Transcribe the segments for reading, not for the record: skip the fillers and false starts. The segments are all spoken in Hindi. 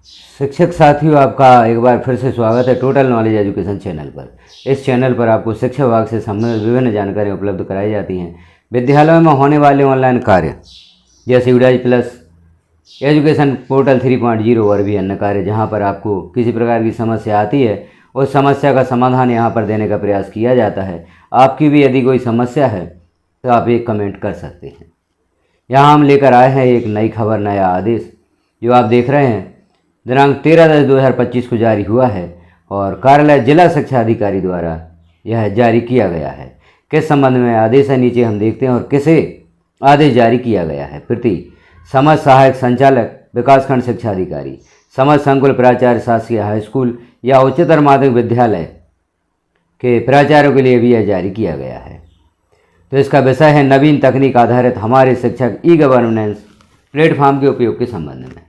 शिक्षक साथियों, आपका एक बार फिर से स्वागत है टोटल नॉलेज एजुकेशन चैनल पर। इस चैनल पर आपको शिक्षा विभाग से संबंधित विभिन्न जानकारियाँ उपलब्ध कराई जाती हैं। विद्यालयों में होने वाले ऑनलाइन कार्य जैसे UDAI प्लस, एजुकेशन पोर्टल 3.0 और भी अन्य कार्य, जहाँ पर आपको किसी प्रकार की समस्या आती है उस समस्या का समाधान यहाँ पर देने का प्रयास किया जाता है। आपकी भी यदि कोई समस्या है तो आप एक कमेंट कर सकते हैं। यहाँ हम लेकर आए हैं एक नई खबर, नया आदेश जो आप देख रहे हैं। दिनांक 13/10/2025 को जारी हुआ है और कार्यालय जिला शिक्षा अधिकारी द्वारा यह जारी किया गया है। किस संबंध में आदेश है, नीचे हम देखते हैं और किसे आदेश जारी किया गया है। प्रति समझ सहायक संचालक विकासखंड शिक्षा अधिकारी, समझ संकुल प्राचार्य शासकीय हाई स्कूल या उच्चतर माध्यमिक विद्यालय के प्राचार्यों के लिए भी यह जारी किया गया है। तो इसका विषय है नवीन तकनीक आधारित हमारे शिक्षक ई-गवर्नेंस प्लेटफॉर्म के उपयोग के संबंध में।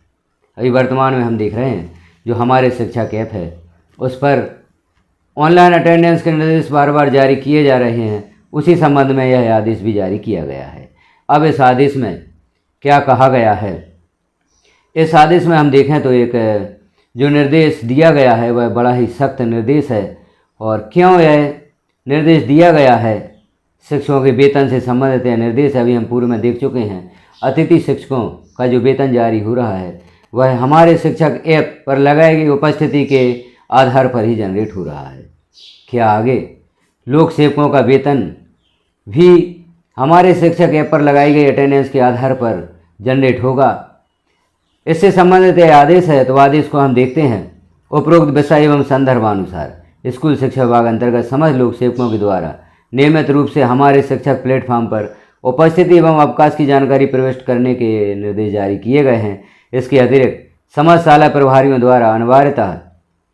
अभी वर्तमान में हम देख रहे हैं जो हमारे शिक्षक ऐप है उस पर ऑनलाइन अटेंडेंस के निर्देश बार बार जारी किए जा रहे हैं। उसी संबंध में यह आदेश भी जारी किया गया है। अब इस आदेश में क्या कहा गया है, इस आदेश में हम देखें तो एक जो निर्देश दिया गया है वह बड़ा ही सख्त निर्देश है। और क्यों यह निर्देश दिया गया है, शिक्षकों के वेतन से संबंधित यह निर्देश अभी हम पूर्व में देख चुके हैं। अतिथि शिक्षकों का जो वेतन जारी हो रहा है वह हमारे शिक्षक ऐप पर लगाई गई उपस्थिति के आधार पर ही जनरेट हो रहा है। क्या आगे लोक सेवकों का वेतन भी हमारे शिक्षक ऐप पर लगाई गई अटेंडेंस के आधार पर जनरेट होगा? इससे संबंधित यह आदेश है। तो आदेश को हम देखते हैं। उपरोक्त विषय एवं संदर्भानुसार स्कूल शिक्षा विभाग अंतर्गत समस्त लोक सेवकों के द्वारा नियमित रूप से हमारे शिक्षक प्लेटफॉर्म पर उपस्थिति एवं अवकाश की जानकारी प्रविष्ट करने के निर्देश जारी किए गए हैं। इसके अतिरिक्त समस्त शाला प्रभारियों द्वारा अनिवार्यतः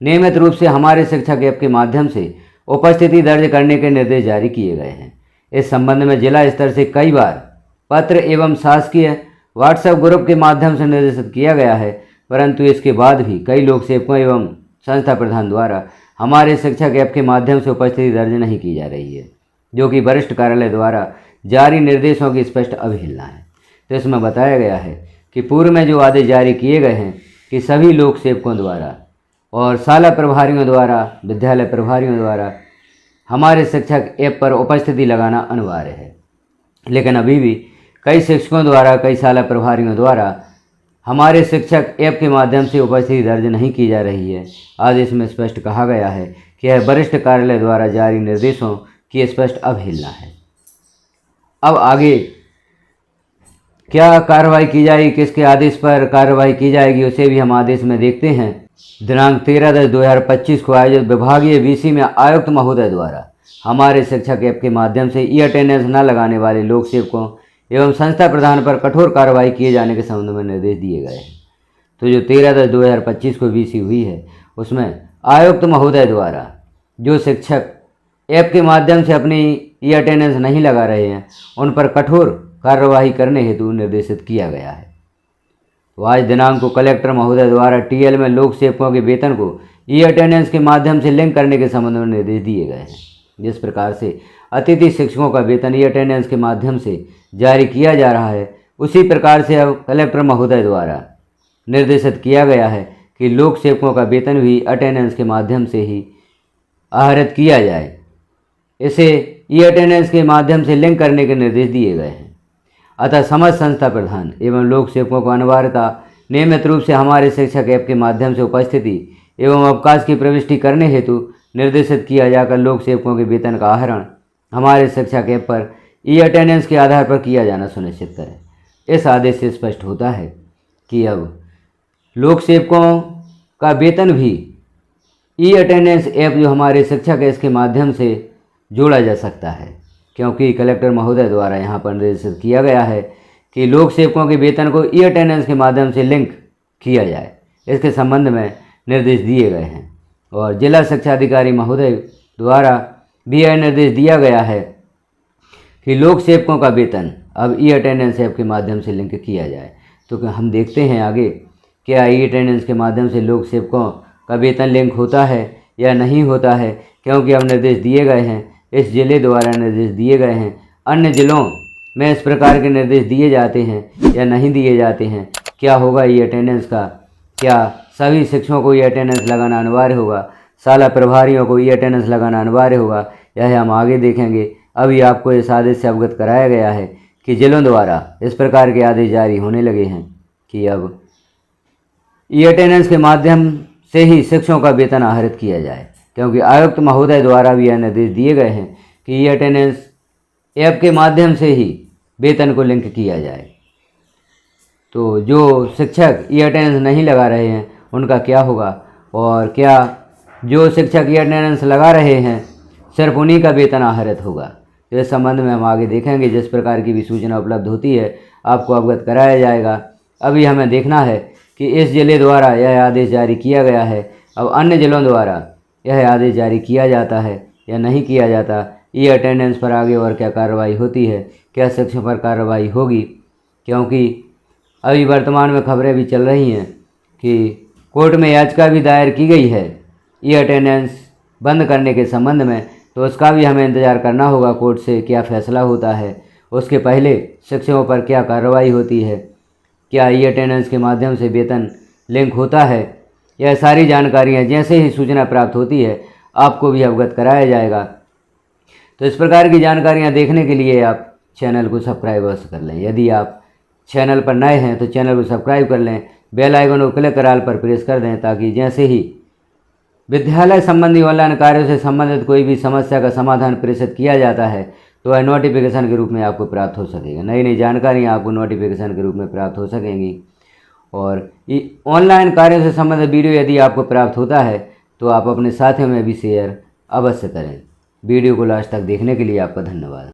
नियमित रूप से हमारे शिक्षक ऐप के माध्यम से उपस्थिति दर्ज करने के निर्देश जारी किए गए हैं। इस संबंध में जिला स्तर से कई बार पत्र एवं शासकीय व्हाट्सएप ग्रुप के माध्यम से निर्देशित किया गया है, परंतु इसके बाद भी कई लोक सेवकों एवं संस्था प्रधान द्वारा हमारे शिक्षक ऐप के माध्यम से उपस्थिति दर्ज नहीं की जा रही है, जो कि वरिष्ठ कार्यालय द्वारा जारी निर्देशों की स्पष्ट अवहेलना है। तो इसमें बताया गया है कि पूर्व में जो आदेश जारी किए गए हैं कि सभी लोक सेवकों द्वारा और शाला प्रभारियों द्वारा, विद्यालय प्रभारियों द्वारा हमारे शिक्षक ऐप पर उपस्थिति लगाना अनिवार्य है, लेकिन अभी भी कई शिक्षकों द्वारा, कई शाला प्रभारियों द्वारा हमारे शिक्षक ऐप के माध्यम से उपस्थिति दर्ज नहीं की जा रही है। आदेश में स्पष्ट कहा गया है कि यह वरिष्ठ कार्यालय द्वारा जारी निर्देशों की स्पष्ट अवहेलना है। अब आगे क्या कार्रवाई की जाएगी, किसके आदेश पर कार्रवाई की जाएगी, उसे भी हम आदेश में देखते हैं। दिनांक 13/10/2025 को आयोजित विभागीय VC में आयुक्त महोदय द्वारा हमारे शिक्षक ऐप के माध्यम से ई-अटेंडेंस न लगाने वाले लोक सेवकों एवं संस्था प्रधान पर कठोर कार्रवाई किए जाने के संबंध में निर्देश दिए गए हैं। तो जो 13/10/2025 को VC हुई है उसमें आयुक्त महोदय द्वारा जो शिक्षक ऐप के माध्यम से अपनी ई-अटेंडेंस नहीं लगा रहे हैं उन पर कठोर कार्रवाई करने हेतु निर्देशित किया गया है। तो आज दिनांक को कलेक्टर महोदय द्वारा TL में लोक सेवकों के वेतन को ई-अटेंडेंस के माध्यम से लिंक करने के संबंध में निर्देश दिए गए हैं। जिस प्रकार से अतिथि शिक्षकों का वेतन ई-अटेंडेंस के माध्यम से जारी किया जा रहा है, उसी प्रकार से अब कलेक्टर महोदय द्वारा निर्देशित किया गया है कि लोक सेवकों का वेतन भी अटेंडेंस के माध्यम से ही आहरित किया जाए। इसे ई-अटेंडेंस के माध्यम से लिंक करने के निर्देश दिए गए हैं। अतः समस्त संस्था प्रधान एवं लोक सेवकों को अनिवार्यता नियमित रूप से हमारे शिक्षक ऐप के माध्यम से उपस्थिति एवं अवकाश की प्रविष्टि करने हेतु निर्देशित किया जाकर लोक सेवकों के वेतन का आहरण हमारे शिक्षक ऐप पर ई-अटेंडेंस के आधार पर किया जाना सुनिश्चित करें। इस आदेश से स्पष्ट होता है कि अब लोक सेवकों का वेतन भी ई-अटेंडेंस ऐप जो हमारे शिक्षक है इसके माध्यम से जोड़ा जा सकता है, क्योंकि कलेक्टर महोदय द्वारा यहाँ पर निर्देशित किया गया है कि लोक सेवकों के वेतन को ई-अटेंडेंस के माध्यम से लिंक किया जाए। इसके संबंध में निर्देश दिए गए हैं और जिला शिक्षा अधिकारी महोदय द्वारा भी यह निर्देश दिया गया है कि लोक सेवकों का वेतन अब ई-अटेंडेंस ऐप के माध्यम से लिंक किया जाए। तो हम देखते हैं आगे क्या ई-अटेंडेंस के माध्यम से लोक सेवकों का वेतन लिंक होता है या नहीं होता है, क्योंकि अब निर्देश दिए गए हैं, इस जिले द्वारा निर्देश दिए गए हैं। अन्य जिलों में इस प्रकार के निर्देश दिए जाते हैं या नहीं दिए जाते हैं, क्या होगा ई-अटेंडेंस का, क्या सभी शिक्षकों को ई अटेंडेंस लगाना अनिवार्य होगा, शाला प्रभारियों को ई अटेंडेंस लगाना अनिवार्य होगा। यह हम आगे देखेंगे। अभी आपको इस आदेश से अवगत कराया गया है कि जिलों द्वारा इस प्रकार के आदेश जारी होने लगे हैं कि अब ई अटेंडेंस के माध्यम से ही शिक्षकों का वेतन आहरित किया जाए, क्योंकि आयुक्त महोदय द्वारा भी यह निर्देश दिए गए हैं कि ई अटेंडेंस ऐप के माध्यम से ही वेतन को लिंक किया जाए। तो जो शिक्षक ई अटेंडेंस नहीं लगा रहे हैं उनका क्या होगा, और क्या जो शिक्षक ई अटेंडेंस लगा रहे हैं सिर्फ उन्हीं का वेतन आहरित होगा। तो इस संबंध में हम आगे देखेंगे। जिस प्रकार की भी सूचना उपलब्ध होती है आपको अवगत कराया जाएगा। अभी हमें देखना है कि इस जिले द्वारा यह आदेश जारी किया गया है, अब अन्य जिलों द्वारा यह आदेश जारी किया जाता है या नहीं किया जाता, ई अटेंडेंस पर आगे और क्या कार्रवाई होती है, क्या शिक्षक पर कार्रवाई होगी। क्योंकि अभी वर्तमान में खबरें भी चल रही हैं कि कोर्ट में याचिका भी दायर की गई है ई अटेंडेंस बंद करने के संबंध में, तो उसका भी हमें इंतज़ार करना होगा कोर्ट से क्या फ़ैसला होता है। उसके पहले शिक्षकों पर क्या कार्रवाई होती है, क्या ई अटेंडेंस के माध्यम से वेतन लिंक होता है, यह सारी जानकारियाँ जैसे ही सूचना प्राप्त होती है आपको भी अवगत कराया जाएगा। तो इस प्रकार की जानकारियाँ देखने के लिए आप चैनल को सब्सक्राइब अवश्य कर लें। यदि आप चैनल पर नए हैं तो चैनल को सब्सक्राइब कर लें, बेल आइकन को क्लिक कर ऑल पर प्रेस कर दें, ताकि जैसे ही विद्यालय संबंधी ऑनलाइन कार्यों से संबंधित कोई भी समस्या का समाधान प्रेषित किया जाता है तो वह नोटिफिकेशन के रूप में आपको प्राप्त हो सकेगा। नई नई जानकारियाँ आपको नोटिफिकेशन के रूप में प्राप्त हो सकेंगी। और ऑनलाइन कार्यों से संबंधित वीडियो यदि आपको प्राप्त होता है तो आप अपने साथियों में भी शेयर अवश्य करें। वीडियो को लास्ट तक देखने के लिए आपका धन्यवाद।